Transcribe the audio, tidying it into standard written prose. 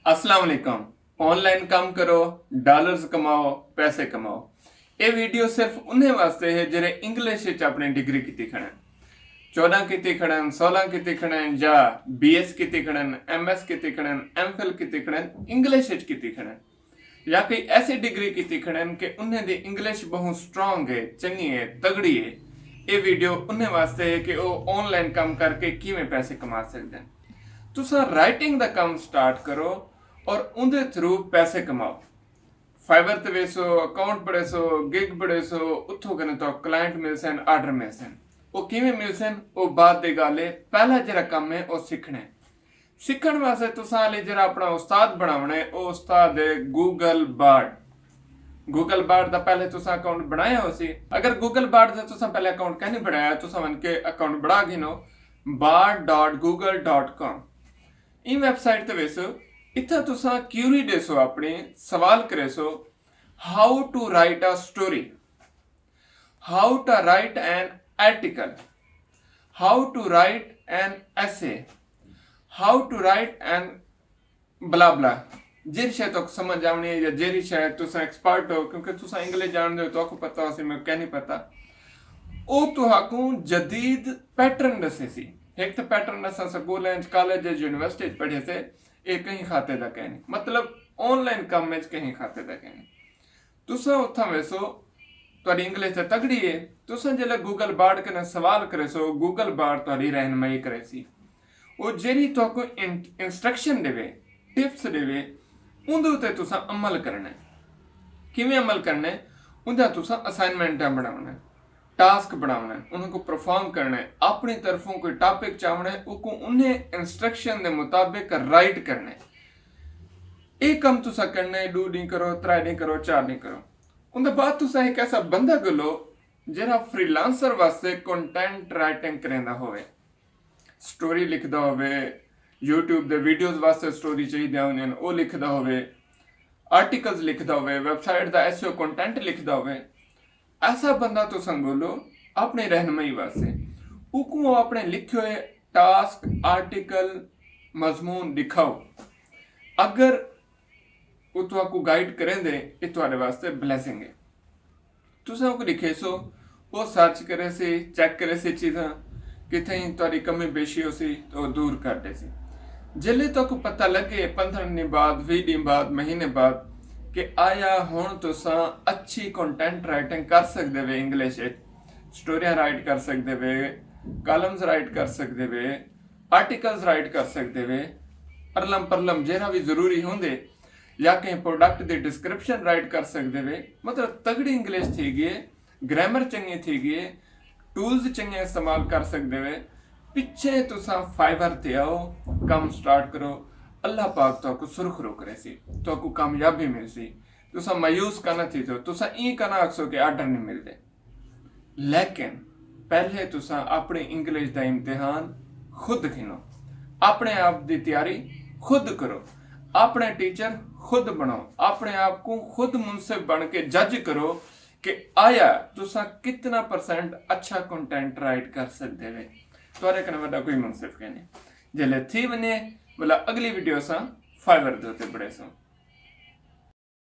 अस्सलाम वालेकुम। ऑनलाइन काम करो, डॉलर्स कमाओ, पैसे कमाओ। ये वीडियो सिर्फ उन्हें वास्ते है जिन्हें इंग्लिश अपनी डिग्री की खड़े 14 की खड़न 16 की खड़न या BS की खड़न MS की खड़न MPhil की खड़न इंग्लिश की खड़न या कोई ऐसी डिग्री की खड़न कि उन्हें दी इंग्लिश बहुत स्ट्रॉन्ग है, चंगी है, तगड़ी है। ये वीडियो उन्हें वास्ते है कि वो ऑनलाइन काम करके किवें पैसे कमा सकते हैं। तुसा राइटिंग दा काम स्टार्ट करो और उनके थ्रू पैसे कमाओ। फाइवर ते वेसो, अकाउंट बड़े सो, गिग बड़े सो, उथों कने तो क्लाइंट मिल सन, आर्डर मिल सन। वो किवें मिल सन वो बात दी गल है। पहला जरा काम है वो सीखना है। सीखण वास्ते तुसा हाले जरा अपना उस्ताद बनावना है। वो उस्ताद है गूगल बार्ड दा पहले तुसा अकाउंट बनाया हो सी। अगर गूगल बार्ड दा तुसा पहले अकाउंट कैसे बनाया, तुसा मन के अकाउंट बना गिनो bard.google.com। इन वेबसाइट ते वेसो इतना तुसा क्यूरी देसो, अपने सवाल करेसो। How to write a story, how to write an article, how to write an essay, how to write an blah blah. जिर शय तो समझ आवनी है या जेरी शय तुसा एक्सपर्ट हो, क्योंकि तुसा इंग्लिश जानते हो तो आपको पता हो सी, मैं क्या नहीं पता। ओ तुहाकू जदीद पैटर्न दसे सी। एक तो पैटर्न असा स्कूल कॉलेज यूनिवर्सिटी पढ़े थे, ये कहीं खाते दा कहने मतलब ऑनलाइन काम में कहीं खाते दा कहने। तुसा उथा वैसो तुहारी इंग्लिश ते तगड़ी है। तुसा जले गूगल बार्ड कने सवाल करे सो, गूगल बार्ड तुहारी रहनुमाई करे सी। वो जेरी तुहाको इंस्ट्रक्शन देवे, टिप्स देवे, उंदे उते तुसा अमल करना है। किवें अमल करना है? उंदा तुसा असाइनमेंट बनावना है, टास्क बनावना है, उनको परफॉर्म करना है। अपनी तरफों कोई टॉपिक चाहना है, उनको उन्हें इंस्ट्रक्शन के मुताबिक राइट करना है। एक काम तुसा करना है, 2 नहीं करो, 3 नहीं करो, 4 नहीं करो। उनके बाद तुसा एक ऐसा बंदा गलो जरा फ्रीलांसर वास्ते कंटेंट राइटिंग करेंदा होवे, स्टोरी लिखदा होवे, यूट्यूब दे वीडियोस वास्ते स्टोरी चाहिए होने वो लिखदा होवे, आर्टिकल्स लिखदा होवे, वेबसाइट दा एसईओ कंटेंट लिखदा होवे। ऐसा बंदा तो संगोलो अपने रहनुमाई वास्ते। उको अपने लिखे हुए टास्क, आर्टिकल, मजमून दिखाओ। अगर वो तुहाकू गाइड करें दे, ये तुम्हारे वास्ते ब्लेसिंग है। तुसा उनको लिखे सो, वो सर्च करे सी, चेक करे सी चीज़ां कितनी तुम्हारी कमी बेशी हो सी तो दूर कर दे सी। जिले तो को पता लगे 15 दिन बाद, 20 दिन बाद, महीने बाद कि आया हुण तुसा अच्छी कंटेंट राइटिंग कर सकते वे, इंग्लिश स्टोरियां राइट कर सकते वे, कॉलम्स राइट कर सकते वे, आर्टिकल्स राइट कर सकते वे, अरलम परलम जेरा भी जरूरी होंगे, या कहीं प्रोडक्ट की डिस्क्रिप्शन राइट कर सकते वे। मतलब तगड़ी इंग्लिश थी गई, ग्रामर चंगी थी गई, टूल्स चंगे इस्तेमाल कर सकते वे। पिछे तुसा फाइवर ते आओ, काम स्टार्ट करो। अल्लाह पाक तो सुरखरू करे सी, तो कामयाबी मिल सी। तुसा मायूस करना थी तो तुसा ई करना आखसो कि आर्डर नहीं मिलते। लेकिन पहले तुसा अपने इंग्लिश का इम्तिहान खुद गिनो, अपने आप की तैयारी खुद करो, अपने टीचर खुद बनाओ, अपने आप को खुद मुनसिफ बन के जज करो कि आया तुसा कितना % अच्छा कंटेंट राइट कर सकते वे। तुहारे कने वड्डा कोई मुनसिफ कहने। जले थी वने बोला अगली वीडियो सा फाइवर दे उत्ते बड़े सो।